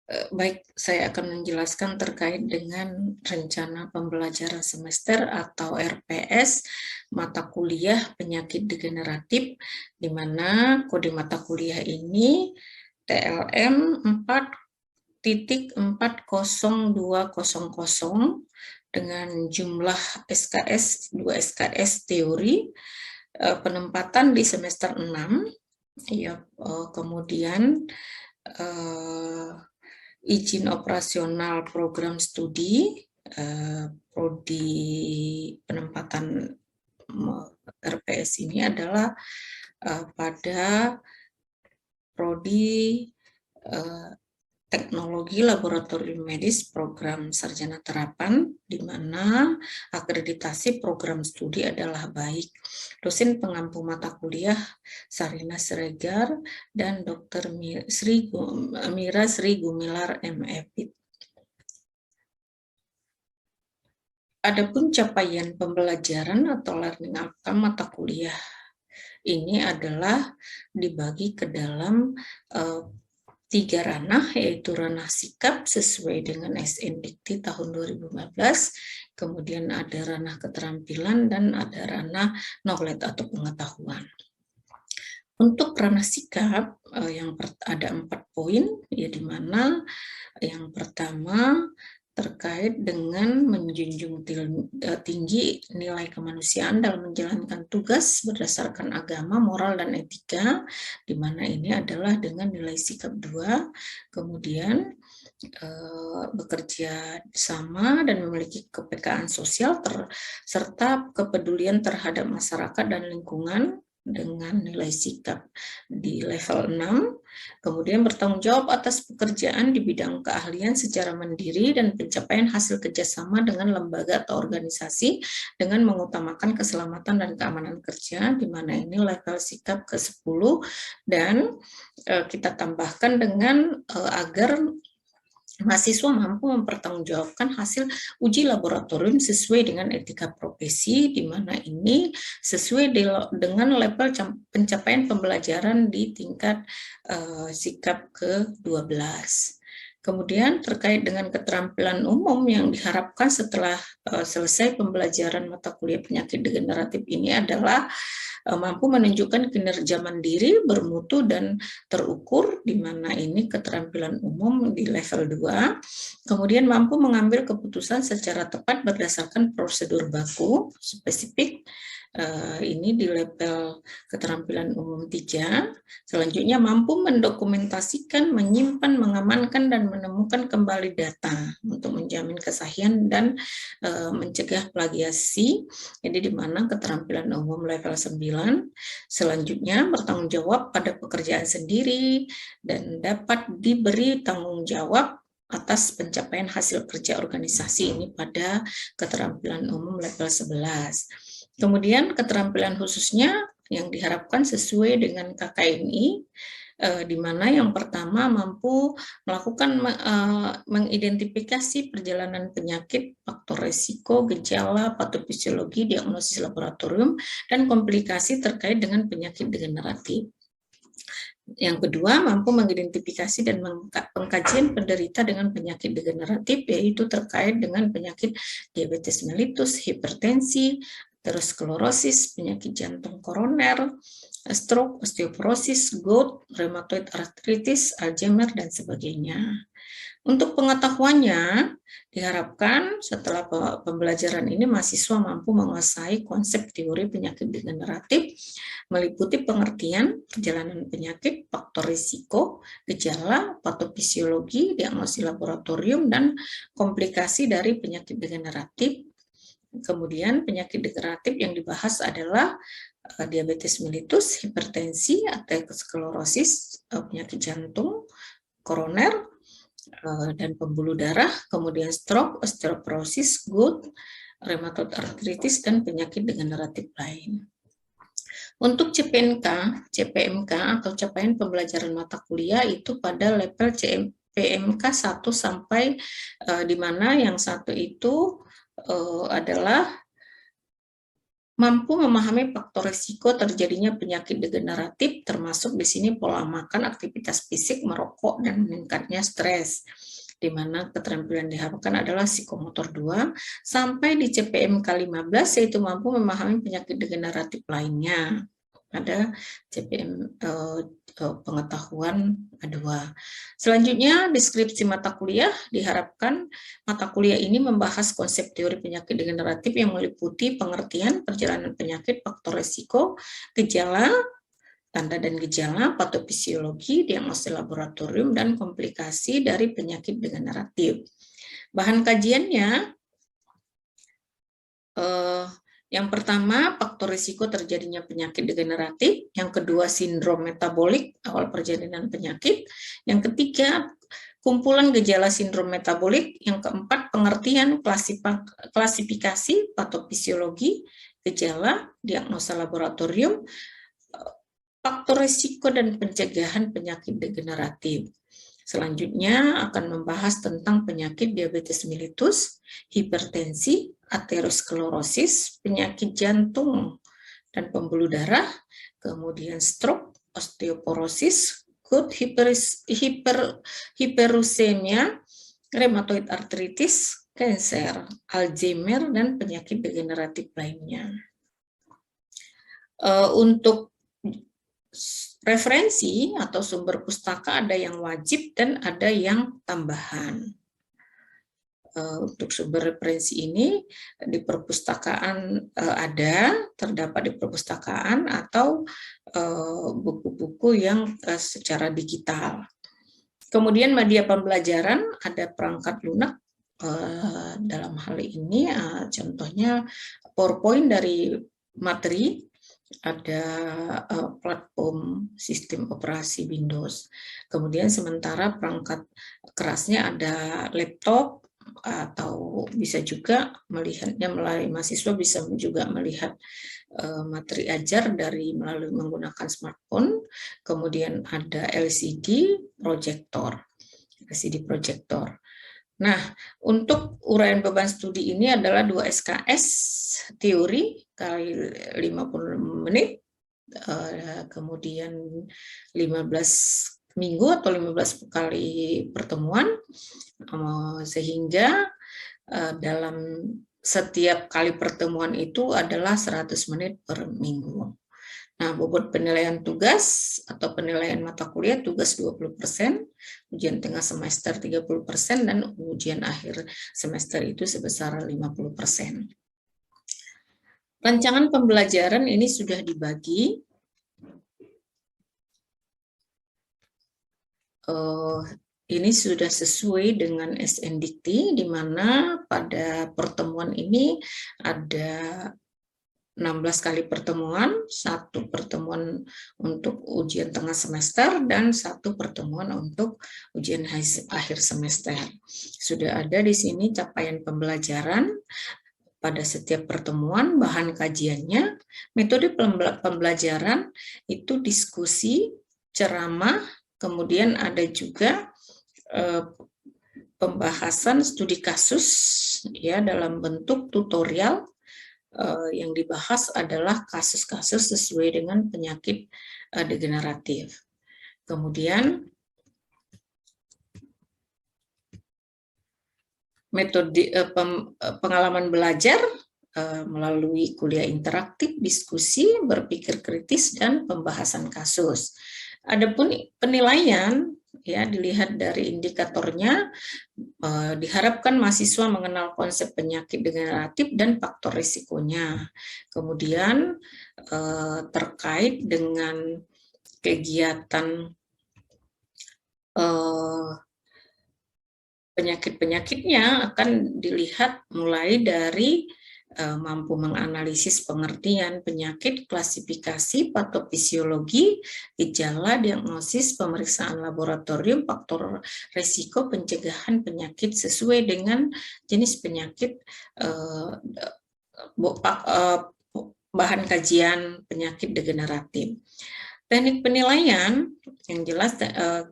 Baik, saya akan menjelaskan terkait dengan rencana pembelajaran semester atau RPS mata kuliah penyakit degeneratif, di mana kode mata kuliah ini TLM 4.40200 dengan jumlah SKS 2 SKS teori, penempatan di semester 6, ya, kemudian izin operasional program studi, prodi penempatan RPS ini adalah pada prodi teknologi laboratorium medis program sarjana terapan, di mana akreditasi program studi adalah baik. Dosen pengampu mata kuliah Sarina Siregar dan Dr. Mira Sri Gumilar MFit. Adapun capaian pembelajaran atau learning outcome mata kuliah ini adalah dibagi ke dalam 3 ranah, yaitu ranah sikap sesuai dengan SNDikti tahun 2015, kemudian ada ranah keterampilan, dan ada ranah knowledge atau pengetahuan. Untuk ranah sikap yang ada 4 poin, ya, di mana yang pertama terkait dengan menjunjung tinggi nilai kemanusiaan dalam menjalankan tugas berdasarkan agama, moral, dan etika, di mana ini adalah dengan nilai sikap 2, kemudian bekerja sama dan memiliki kepekaan sosial serta kepedulian terhadap masyarakat dan lingkungan dengan nilai sikap di level 6, kemudian bertanggung jawab atas pekerjaan di bidang keahlian secara mandiri dan pencapaian hasil kerjasama dengan lembaga atau organisasi dengan mengutamakan keselamatan dan keamanan kerja, di mana ini level sikap ke-10, dan kita tambahkan dengan agar mahasiswa mampu mempertanggungjawabkan hasil uji laboratorium sesuai dengan etika profesi, di mana ini sesuai dengan level pencapaian pembelajaran di tingkat sikap ke-12. Kemudian terkait dengan keterampilan umum yang diharapkan setelah selesai pembelajaran mata kuliah penyakit degeneratif ini adalah mampu menunjukkan kinerja mandiri, bermutu, dan terukur, di mana ini keterampilan umum di level 2, kemudian mampu mengambil keputusan secara tepat berdasarkan prosedur baku, spesifik, ini di level keterampilan umum 3, selanjutnya mampu mendokumentasikan, menyimpan, mengamankan, dan menemukan kembali data untuk menjamin kesahihan dan mencegah plagiasi, jadi di mana keterampilan umum level 9, selanjutnya bertanggung jawab pada pekerjaan sendiri dan dapat diberi tanggung jawab atas pencapaian hasil kerja organisasi, ini pada keterampilan umum level 11. Kemudian keterampilan khususnya yang diharapkan sesuai dengan KKMI, di mana yang pertama mampu melakukan mengidentifikasi perjalanan penyakit, faktor risiko, gejala, patofisiologi, diagnosis laboratorium, dan komplikasi terkait dengan penyakit degeneratif. Yang kedua, mampu mengidentifikasi dan pengkajian penderita dengan penyakit degeneratif, yaitu terkait dengan penyakit diabetes mellitus, hipertensi, aterosklerosis, penyakit jantung koroner, stroke, osteoporosis, gout, rheumatoid arthritis, Alzheimer, dan sebagainya. Untuk pengetahuannya, diharapkan setelah pembelajaran ini mahasiswa mampu menguasai konsep teori penyakit degeneratif, meliputi pengertian perjalanan penyakit, faktor risiko, gejala, patofisiologi, diagnosis laboratorium, dan komplikasi dari penyakit degeneratif. Kemudian penyakit degeneratif yang dibahas adalah diabetes mellitus, hipertensi, aterosklerosis, penyakit jantung koroner, dan pembuluh darah, kemudian stroke, osteoporosis, gout, rheumatoid arthritis, dan penyakit degeneratif lain. Untuk CPMK atau capaian pembelajaran mata kuliah itu pada level CPMK 1 sampai di mana yang 1 itu adalah mampu memahami faktor risiko terjadinya penyakit degeneratif, termasuk di sini pola makan, aktivitas fisik, merokok, dan meningkatnya stres, di mana keterampilan diharapkan adalah psikomotor 2, sampai di CPM K15, yaitu mampu memahami penyakit degeneratif lainnya. Ada CPM pengetahuan 2. Selanjutnya, deskripsi mata kuliah diharapkan mata kuliah ini membahas konsep teori penyakit degeneratif yang meliputi pengertian perjalanan penyakit, faktor risiko, gejala, tanda dan gejala, patofisiologi, diagnosis laboratorium, dan komplikasi dari penyakit degeneratif. Bahan kajiannya, yang pertama, faktor risiko terjadinya penyakit degeneratif. Yang kedua, sindrom metabolik, awal perjalanan penyakit. Yang ketiga, kumpulan gejala sindrom metabolik. Yang keempat, pengertian klasifikasi patofisiologi, gejala, diagnosa laboratorium, faktor risiko dan pencegahan penyakit degeneratif. Selanjutnya akan membahas tentang penyakit diabetes mellitus, hipertensi, aterosklerosis, penyakit jantung dan pembuluh darah, kemudian stroke, osteoporosis, gut hiperusemia, rheumatoid arthritis, kanker, Alzheimer, dan penyakit degeneratif lainnya. Untuk referensi atau sumber pustaka ada yang wajib dan ada yang tambahan. Untuk sumber referensi ini di perpustakaan terdapat di perpustakaan atau buku-buku yang secara digital. Kemudian media pembelajaran ada perangkat lunak dalam hal ini contohnya PowerPoint dari materi, ada platform sistem operasi Windows. Kemudian sementara perangkat kerasnya ada laptop, atau bisa juga melihatnya melalui mahasiswa bisa juga melihat materi ajar melalui menggunakan smartphone. Kemudian ada LCD projector. Nah, untuk uraian beban studi ini adalah 2 SKS teori kali 50 menit, kemudian 15 minggu atau 15 kali pertemuan, sehingga dalam setiap kali pertemuan itu adalah 100 menit per minggu. Nah, bobot penilaian tugas atau penilaian mata kuliah, tugas 20%, ujian tengah semester 30%, dan ujian akhir semester itu sebesar 50%. Rancangan pembelajaran ini sudah dibagi. Ini sudah sesuai dengan SNDikti, di mana pada pertemuan ini ada 16 kali pertemuan, 1 pertemuan untuk ujian tengah semester, dan 1 pertemuan untuk ujian akhir semester. Sudah ada di sini capaian pembelajaran pada setiap pertemuan, bahan kajiannya, metode pembelajaran itu diskusi, ceramah, kemudian ada juga pembahasan studi kasus ya dalam bentuk tutorial. Yang dibahas adalah kasus-kasus sesuai dengan penyakit degeneratif. Kemudian metode pengalaman belajar melalui kuliah interaktif, diskusi, berpikir kritis, dan pembahasan kasus. Adapun penilaian ya dilihat dari indikatornya, diharapkan mahasiswa mengenal konsep penyakit degeneratif dan faktor risikonya. Kemudian terkait dengan kegiatan penyakit-penyakitnya akan dilihat mulai dari mampu menganalisis pengertian penyakit, klasifikasi, patofisiologi, gejala, diagnosis, pemeriksaan laboratorium, faktor risiko, pencegahan penyakit sesuai dengan jenis penyakit, bahan kajian penyakit degeneratif. Teknik penilaian yang jelas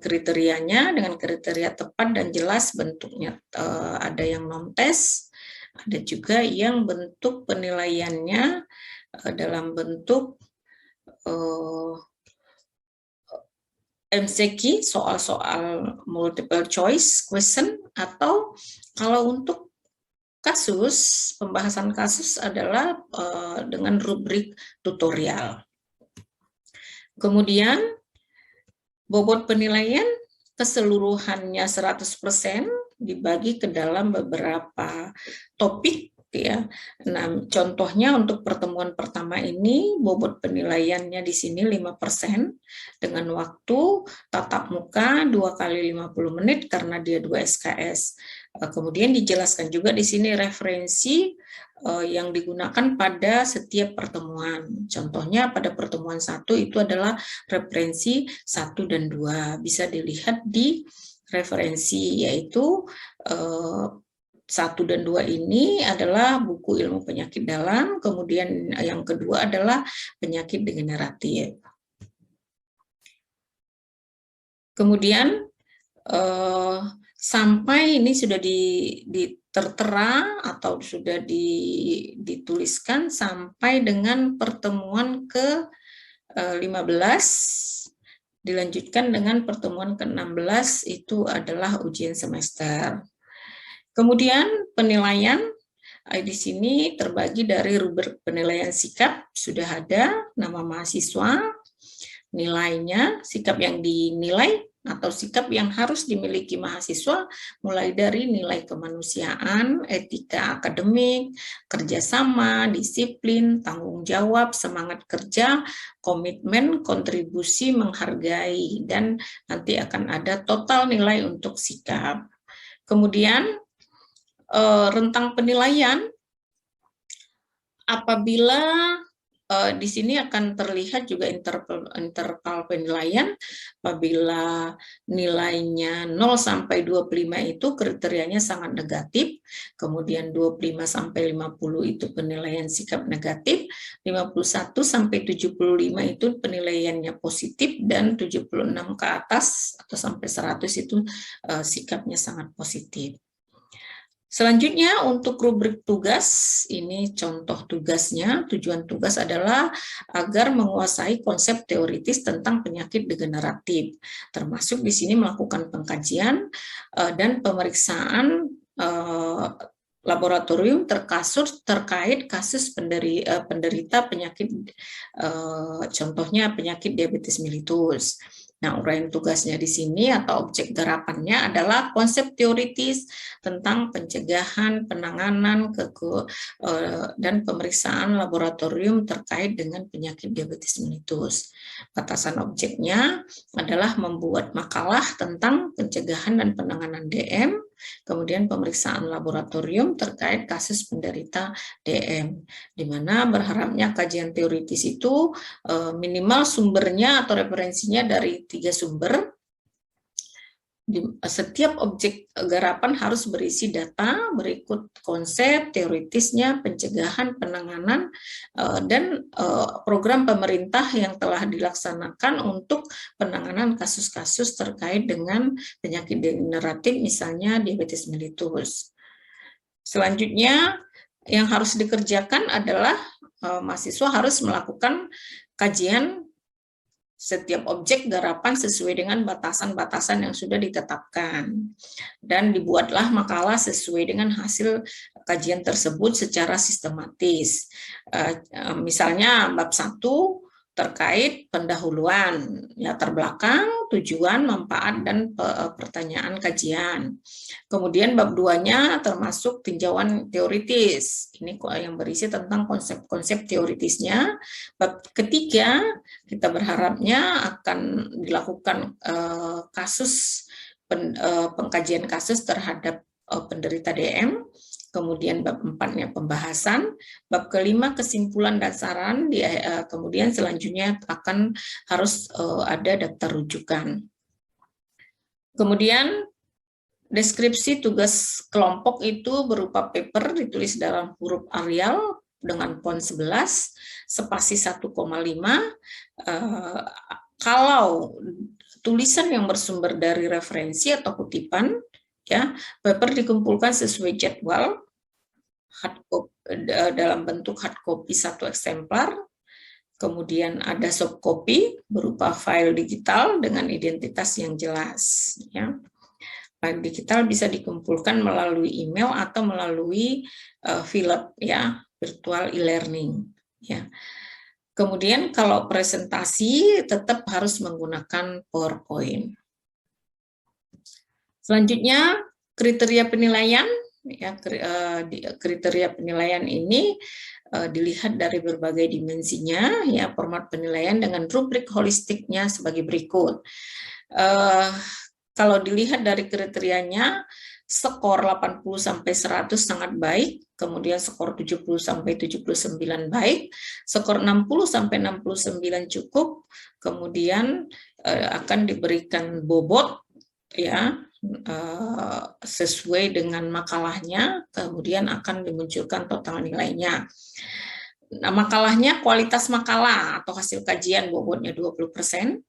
kriterianya dengan kriteria tepat dan jelas bentuknya, ada yang non-tes, ada juga yang bentuk penilaiannya dalam bentuk MCQ, soal-soal multiple choice question, atau kalau untuk kasus, pembahasan kasus adalah dengan rubrik tutorial. Kemudian bobot penilaian keseluruhannya 100% dibagi ke dalam beberapa topik, ya. Nah, contohnya untuk pertemuan pertama ini bobot penilaiannya di sini 5% dengan waktu tatap muka 2 kali 50 menit karena dia 2 SKS. Kemudian dijelaskan juga di sini referensi yang digunakan pada setiap pertemuan. Contohnya pada pertemuan 1 itu adalah referensi 1 dan 2. Bisa dilihat di referensi, yaitu 1 dan 2 ini adalah buku ilmu penyakit dalam, kemudian yang kedua adalah penyakit degeneratif. Kemudian sampai ini sudah tertera atau sudah dituliskan sampai dengan pertemuan ke-15, dilanjutkan dengan pertemuan ke-16 itu adalah ujian semester. Kemudian penilaian di sini terbagi dari rubrik penilaian sikap, sudah ada nama mahasiswa, nilainya, sikap yang dinilai atau sikap yang harus dimiliki mahasiswa, mulai dari nilai kemanusiaan, etika akademik, kerjasama, disiplin, tanggung jawab, semangat kerja, komitmen, kontribusi, menghargai, dan nanti akan ada total nilai untuk sikap. Kemudian rentang penilaian, apabila di sini akan terlihat juga interval penilaian, apabila nilainya 0 sampai 25 itu kriterianya sangat negatif, kemudian 25 sampai 50 itu penilaian sikap negatif, 51 sampai 75 itu penilaiannya positif, dan 76 ke atas atau sampai 100 itu sikapnya sangat positif. Selanjutnya untuk rubrik tugas, ini contoh tugasnya. Tujuan tugas adalah agar menguasai konsep teoritis tentang penyakit degeneratif, termasuk di sini melakukan pengkajian dan pemeriksaan laboratorium terkait kasus penderita penyakit, contohnya penyakit diabetes mellitus. Nah, uraian tugasnya di sini atau objek garapannya adalah konsep teoritis tentang pencegahan, penanganan, dan pemeriksaan laboratorium terkait dengan penyakit diabetes mellitus. Batasan objeknya adalah membuat makalah tentang pencegahan dan penanganan DM, kemudian pemeriksaan laboratorium terkait kasus penderita DM, di mana berharapnya kajian teoritis itu minimal sumbernya atau referensinya dari 3 sumber. Setiap objek garapan harus berisi data berikut konsep teoritisnya, pencegahan, penanganan, dan program pemerintah yang telah dilaksanakan untuk penanganan kasus-kasus terkait dengan penyakit degeneratif, misalnya diabetes mellitus. Selanjutnya yang harus dikerjakan adalah mahasiswa harus melakukan kajian setiap objek garapan sesuai dengan batasan-batasan yang sudah ditetapkan. Dan dibuatlah makalah sesuai dengan hasil kajian tersebut secara sistematis. Misalnya bab 1 terkait pendahuluan, latar belakang, tujuan, manfaat, dan pertanyaan kajian. Kemudian bab 2-nya termasuk tinjauan teoritis. Ini yang berisi tentang konsep-konsep teoritisnya. Bab ketiga, kita berharapnya akan dilakukan pengkajian kasus terhadap penderita DM. Kemudian bab 4-nya pembahasan, bab kelima kesimpulan dan saran, kemudian selanjutnya akan harus ada daftar rujukan. Kemudian deskripsi tugas kelompok itu berupa paper ditulis dalam huruf Arial dengan font 11, spasi 1,5. Kalau tulisan yang bersumber dari referensi atau kutipan, ya, paper dikumpulkan sesuai jadwal dalam bentuk hard copy 1 eksemplar, kemudian ada soft copy berupa file digital dengan identitas yang jelas. Ya. File digital bisa dikumpulkan melalui email atau melalui Philip, ya, virtual e-learning. Ya. Kemudian kalau presentasi tetap harus menggunakan PowerPoint. Selanjutnya kriteria penilaian. Ya, kriteria penilaian ini dilihat dari berbagai dimensinya, ya, format penilaian dengan rubrik holistiknya sebagai berikut. Kalau dilihat dari kriterianya, skor 80 sampai 100 sangat baik, kemudian skor 70 sampai 79 baik, skor 60 sampai 69 cukup, kemudian akan diberikan bobot, ya, sesuai dengan makalahnya, kemudian akan dimunculkan total nilainya. Nah, makalahnya kualitas makalah atau hasil kajian bobotnya 20%,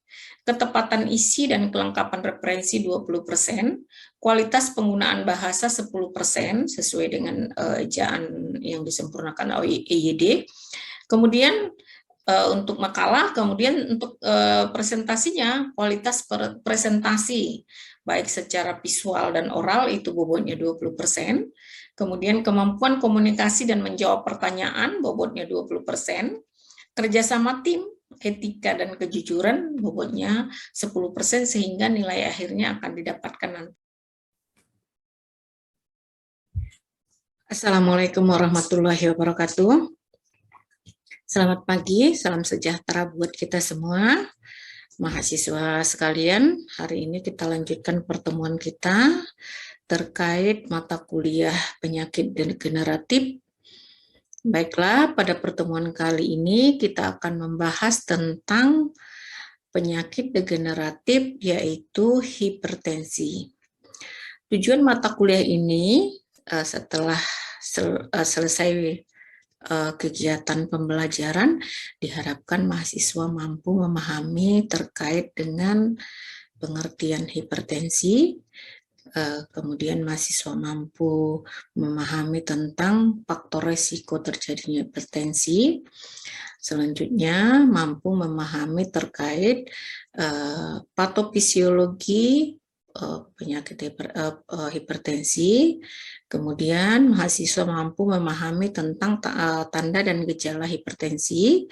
ketepatan isi dan kelengkapan referensi 20%, kualitas penggunaan bahasa 10% sesuai dengan ejaan yang disempurnakan oleh EYD. Kemudian untuk makalah, kemudian untuk presentasinya, kualitas presentasi baik secara visual dan oral itu bobotnya 20%. Kemudian kemampuan komunikasi dan menjawab pertanyaan bobotnya 20%. Kerjasama tim, etika dan kejujuran bobotnya 10% sehingga nilai akhirnya akan didapatkan nanti. Assalamualaikum warahmatullahi wabarakatuh. Selamat pagi, salam sejahtera buat kita semua. Mahasiswa sekalian, hari ini kita lanjutkan pertemuan kita terkait mata kuliah penyakit degeneratif. Baiklah, pada pertemuan kali ini kita akan membahas tentang penyakit degeneratif yaitu hipertensi. Tujuan mata kuliah ini setelah selesai kegiatan pembelajaran diharapkan mahasiswa mampu memahami terkait dengan pengertian hipertensi, kemudian mahasiswa mampu memahami tentang faktor resiko terjadinya hipertensi, selanjutnya mampu memahami terkait patofisiologi penyakit hipertensi, kemudian mahasiswa mampu memahami tentang tanda dan gejala hipertensi.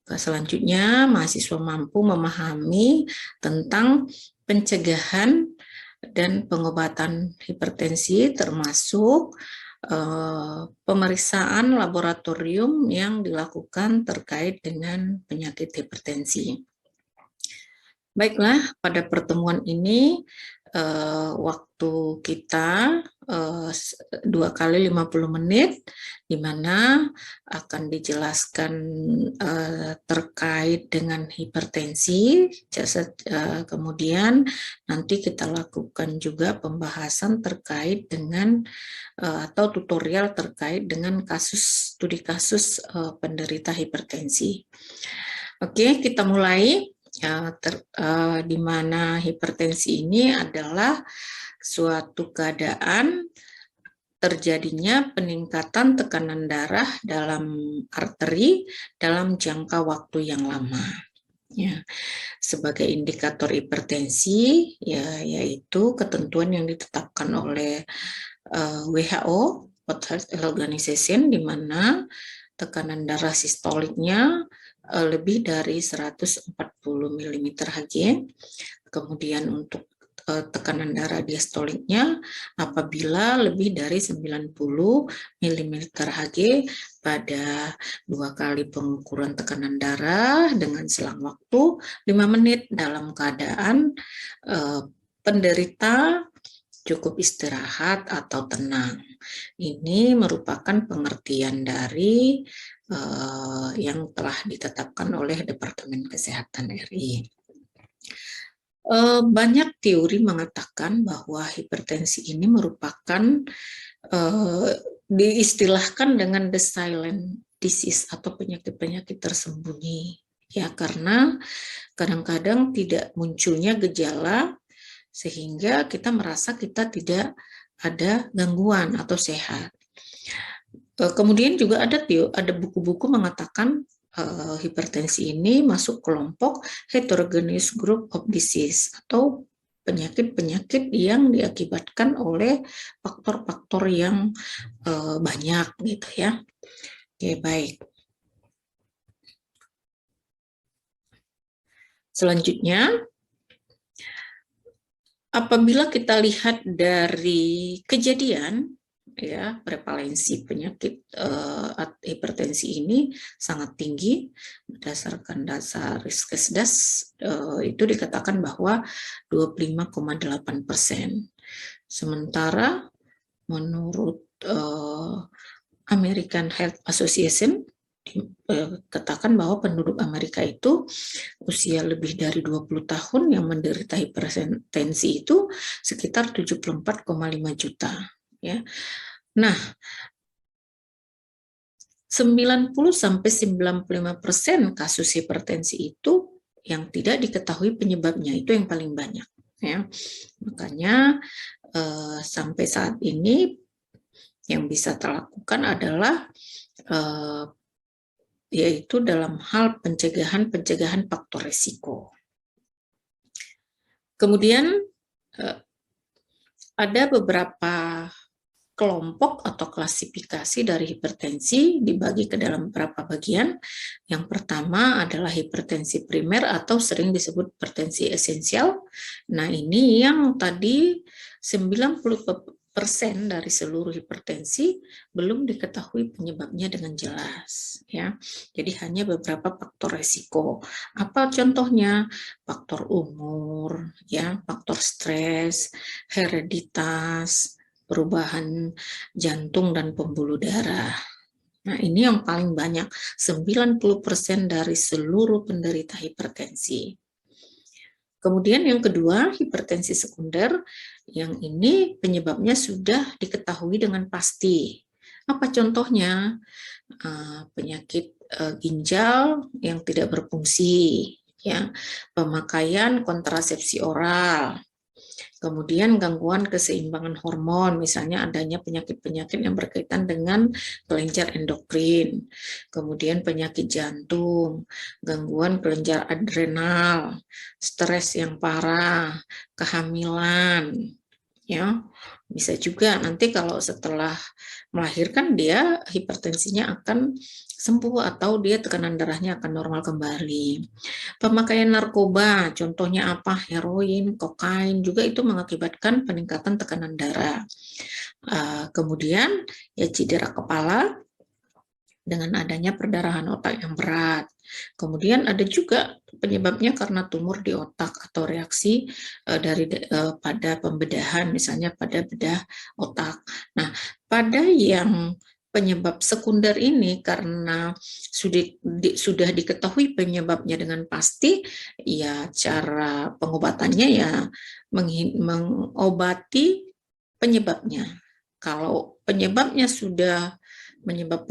Selanjutnya mahasiswa mampu memahami tentang pencegahan dan pengobatan hipertensi termasuk pemeriksaan laboratorium yang dilakukan terkait dengan penyakit hipertensi. Baiklah, pada pertemuan ini waktu kita 2 kali 50 menit, di mana akan dijelaskan terkait dengan hipertensi, kemudian nanti kita lakukan juga pembahasan terkait dengan atau tutorial terkait dengan studi kasus penderita hipertensi. Oke, kita mulai. Di mana hipertensi ini adalah suatu keadaan terjadinya peningkatan tekanan darah dalam arteri dalam jangka waktu yang lama. Ya, sebagai indikator hipertensi, ya, yaitu ketentuan yang ditetapkan oleh WHO, World Health Organization, di mana tekanan darah sistoliknya lebih dari 140 mm/Hg. Kemudian untuk tekanan darah diastoliknya apabila lebih dari 90 mm/Hg pada 2 kali pengukuran tekanan darah dengan selang waktu 5 menit dalam keadaan penderita cukup istirahat atau tenang. Ini merupakan pengertian dari yang telah ditetapkan oleh Departemen Kesehatan RI. Banyak teori mengatakan bahwa hipertensi ini merupakan diistilahkan dengan the silent disease atau penyakit-penyakit tersembunyi, ya, karena kadang-kadang tidak munculnya gejala sehingga kita merasa kita tidak ada gangguan atau sehat. Kemudian juga ada buku-buku mengatakan hipertensi ini masuk kelompok heterogeneous group of disease atau penyakit-penyakit yang diakibatkan oleh faktor-faktor yang banyak gitu ya. Oke, baik. Selanjutnya, apabila kita lihat dari kejadian, ya, prevalensi penyakit hipertensi ini sangat tinggi berdasarkan dasar Riskesdas, itu dikatakan bahwa 25,8%. Sementara menurut American Heart Association katakan bahwa penduduk Amerika itu usia lebih dari 20 tahun yang menderita hipertensi itu sekitar 74,5 juta ya. Nah, 90 sampai 95% kasus hipertensi itu yang tidak diketahui penyebabnya, itu yang paling banyak ya. Makanya sampai saat ini yang bisa terlakukan adalah yaitu dalam hal pencegahan faktor risiko. Kemudian ada beberapa kelompok atau klasifikasi dari hipertensi dibagi ke dalam beberapa bagian. Yang pertama adalah hipertensi primer atau sering disebut hipertensi esensial. Nah, ini yang tadi 90% dari seluruh hipertensi belum diketahui penyebabnya dengan jelas ya. Jadi hanya beberapa faktor risiko. Apa contohnya? Faktor umur ya, faktor stres, hereditas, perubahan jantung dan pembuluh darah. Nah, ini yang paling banyak, 90% dari seluruh penderita hipertensi. Kemudian yang kedua, hipertensi sekunder, yang ini penyebabnya sudah diketahui dengan pasti. Apa contohnya? Penyakit ginjal yang tidak berfungsi, ya, pemakaian kontrasepsi oral, kemudian gangguan keseimbangan hormon, misalnya adanya penyakit-penyakit yang berkaitan dengan kelenjar endokrin, kemudian penyakit jantung, gangguan kelenjar adrenal, stres yang parah, kehamilan, ya. Bisa juga nanti kalau setelah melahirkan dia hipertensinya akan sembuh atau dia tekanan darahnya akan normal kembali. Pemakaian narkoba, contohnya apa? Heroin, kokain, juga itu mengakibatkan peningkatan tekanan darah. Kemudian ya cedera kepala dengan adanya perdarahan otak yang berat. Kemudian ada juga penyebabnya karena tumor di otak atau reaksi pada pembedahan, misalnya pada bedah otak. Nah, pada yang penyebab sekunder ini karena sudah diketahui penyebabnya dengan pasti, ya cara pengobatannya ya mengobati penyebabnya. Kalau penyebabnya sudah penyebab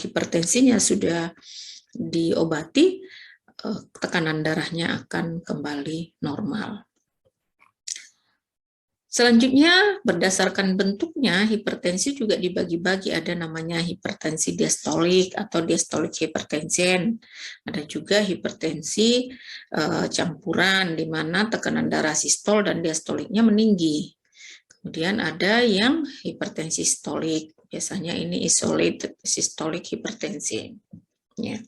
hipertensinya sudah diobati, tekanan darahnya akan kembali normal. Selanjutnya, berdasarkan bentuknya, hipertensi juga dibagi-bagi. Ada namanya hipertensi diastolik atau diastolik hipertension. Ada juga hipertensi campuran, di mana tekanan darah sistol dan diastoliknya meninggi. Kemudian ada yang hipertensi sistolik. Biasanya ini isolated systolic hypertension. Ya.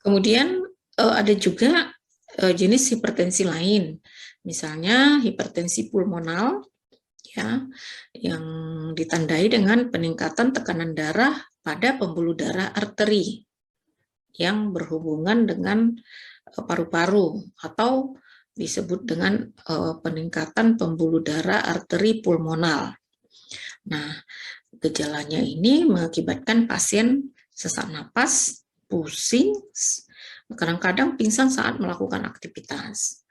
Kemudian ada juga jenis hipertensi lain. Misalnya hipertensi pulmonal, ya, yang ditandai dengan peningkatan tekanan darah pada pembuluh darah arteri yang berhubungan dengan paru-paru atau disebut dengan peningkatan pembuluh darah arteri pulmonal. Nah, gejalanya ini mengakibatkan pasien sesak napas, pusing, kadang-kadang pingsan saat melakukan aktivitas.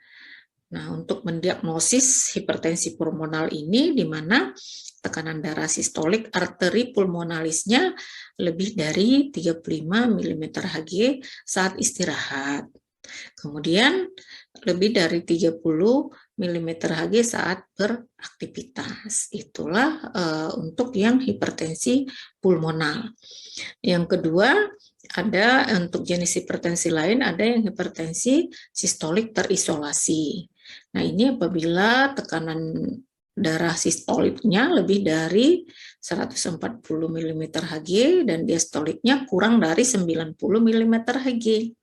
Nah, untuk mendiagnosis hipertensi pulmonal ini, di mana tekanan darah sistolik arteri pulmonalisnya lebih dari 35 mm Hg saat istirahat. Kemudian lebih dari 30 mm Hg saat beraktivitas. Itulah untuk yang hipertensi pulmonal. Yang kedua, ada untuk jenis hipertensi lain, ada yang hipertensi sistolik terisolasi. Nah, ini apabila tekanan darah sistoliknya lebih dari 140 mm Hg dan diastoliknya kurang dari 90 mm Hg.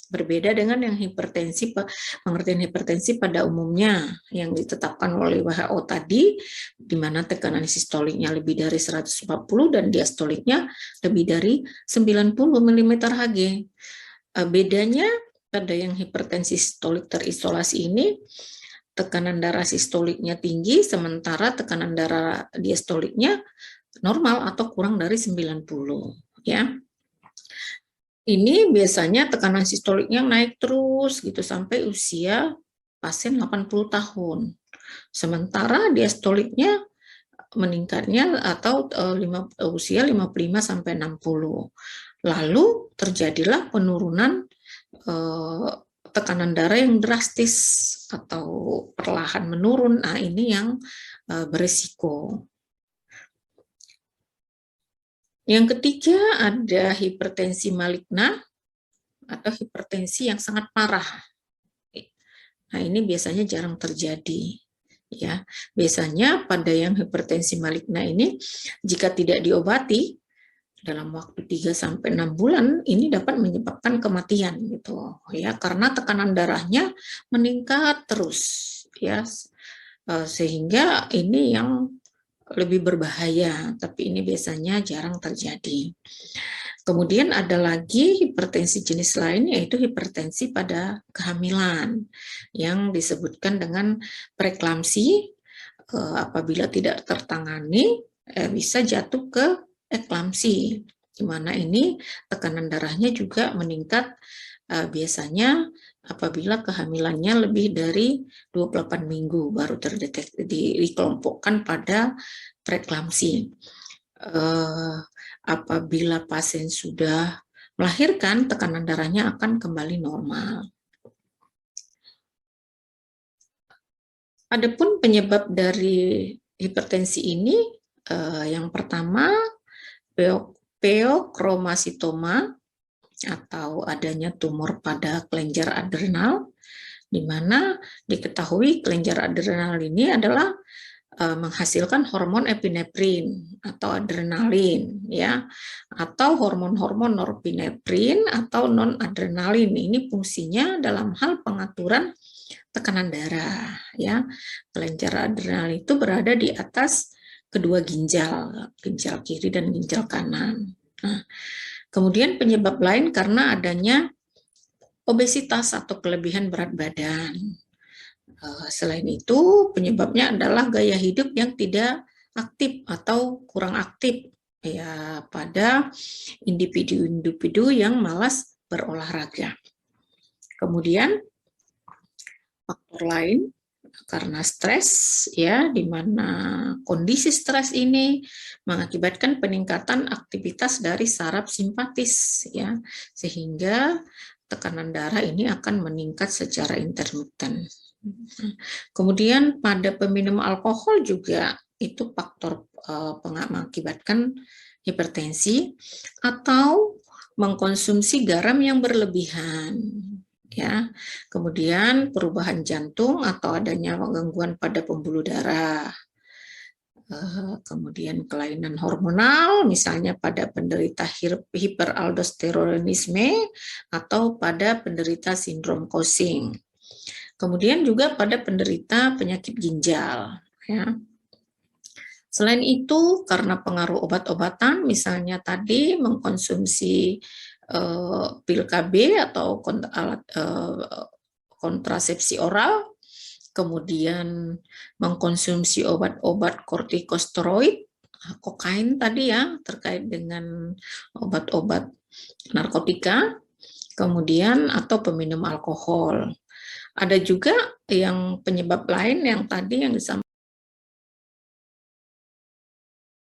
Berbeda dengan yang hipertensi, pengertian hipertensi pada umumnya yang ditetapkan oleh WHO tadi, di mana tekanan sistoliknya lebih dari 140 dan diastoliknya lebih dari 90 mm Hg. Bedanya pada yang hipertensi sistolik terisolasi ini, tekanan darah sistoliknya tinggi, sementara tekanan darah diastoliknya normal atau kurang dari 90, ya. Ini biasanya tekanan sistoliknya naik terus gitu sampai usia pasien 80 tahun. Sementara diastoliknya meningkatnya atau usia 55 sampai 60. Lalu terjadilah penurunan tekanan darah yang drastis atau perlahan menurun. Nah, ini yang berisiko. Yang ketiga ada hipertensi maligna atau hipertensi yang sangat parah. Nah, ini biasanya jarang terjadi. Ya, biasanya pada yang hipertensi maligna ini jika tidak diobati dalam waktu 3 sampai 6 bulan ini dapat menyebabkan kematian gitu ya, karena tekanan darahnya meningkat terus ya, sehingga ini yang lebih berbahaya, tapi ini biasanya jarang terjadi. Kemudian ada lagi hipertensi jenis lain, yaitu hipertensi pada kehamilan yang disebutkan dengan preeklamsi. Apabila tidak tertangani bisa jatuh ke eklamsi, di mana ini tekanan darahnya juga meningkat biasanya apabila kehamilannya lebih dari 28 minggu baru terdeteksi, dikelompokkan pada preeklamsi. Apabila pasien sudah melahirkan, tekanan darahnya akan kembali normal. Adapun penyebab dari hipertensi ini, yang pertama pheochromatoma atau adanya tumor pada kelenjar adrenal, di mana diketahui kelenjar adrenal ini adalah menghasilkan hormon epinefrin atau adrenalin, ya, atau hormon-hormon norepinefrin atau non-adrenalin. Ini fungsinya dalam hal pengaturan tekanan darah, ya. Kelenjar adrenal itu berada di atas kedua ginjal, ginjal kiri dan ginjal kanan. Nah, kemudian penyebab lain karena adanya obesitas atau kelebihan berat badan. Selain itu, penyebabnya adalah gaya hidup yang tidak aktif atau kurang aktif ya pada individu-individu yang malas berolahraga. Kemudian faktor lain karena stres ya, di mana kondisi stres ini mengakibatkan peningkatan aktivitas dari saraf simpatis ya, sehingga tekanan darah ini akan meningkat secara intermiten. Kemudian pada peminum alkohol juga itu faktor mengakibatkan hipertensi, atau mengkonsumsi garam yang berlebihan ya. Kemudian perubahan jantung atau adanya gangguan pada pembuluh darah. Kemudian kelainan hormonal, misalnya pada penderita hiperaldosteronisme atau pada penderita sindrom Cushing. Kemudian juga pada penderita penyakit ginjal. Ya. Selain itu, karena pengaruh obat-obatan, misalnya tadi mengkonsumsi pil KB atau alat kontrasepsi oral, kemudian mengkonsumsi obat-obat kortikosteroid, kokain tadi ya, terkait dengan obat-obat narkotika, kemudian atau peminum alkohol. Ada juga yang penyebab lain yang tadi yang disampaikan